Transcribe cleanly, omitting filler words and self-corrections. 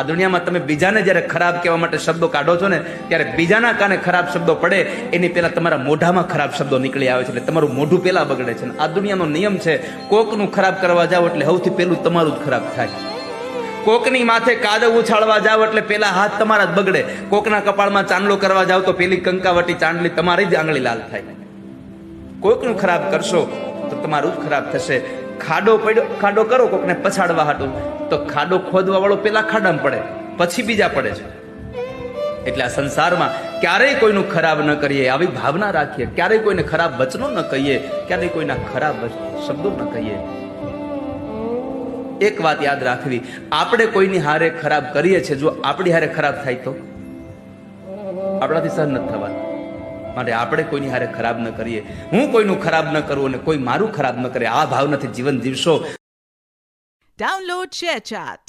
દુનિયામાં તમે બીજાને જ્યારે ખરાબ કહેવા માટે શબ્દો કાઢો છો ને, ત્યારે બીજાના કાને ખરાબ શબ્દો પડે એની પહેલા તમારા મોઢામાં ખરાબ શબ્દો નીકળી આવે છે, એટલે તમારું મોઢું પહેલા બગડે છે. આ દુનિયાનો નિયમ છે, કોકનું ખરાબ કરવા જાવ એટલે સૌથી પહેલું તમારું જ ખરાબ થાય. કોકની માથે કાદવ ઉછાળવા જાવ એટલે પેલા હાથ તમારા જ બગડે. કોકના કપાળમાં ચાંદલો કરવા જાવ તો પેલી કંકાવટી ચાંદલી તમારી જ આંગળી લાલ થાય. કોકનું ખરાબ કરશો તો તમારું જ ખરાબ થશે. ખાડો કરો કોકને પછાડવા હાટું, તો ખાડો ખોદવા વાળો પેલા ખાડામાં પડે, પછી બીજા પડે છે. એટલે આ સંસારમાં ક્યારેય કોઈનું ખરાબ ન કરીએ, આવી ભાવના રાખીએ. ક્યારેય કોઈને ખરાબ વચનો ન કહીએ, ક્યારેય કોઈના ખરાબ શબ્દો ન કહીએ. એક વાત યાદ રાખવી, આપણે કોઈની હારે ખરાબ કરીએ છીએ, જો આપણી હારે ખરાબ થાય તો આપણાથી સહન નથી થવાનું. માટે આપણે કોઈની હારે ખરાબ ન કરીએ. હું કોઈનું ખરાબ ન કરું અને કોઈ મારું ખરાબ ન કરે, આ ભાવનાથી જીવન જીવશો. Download ShareChat.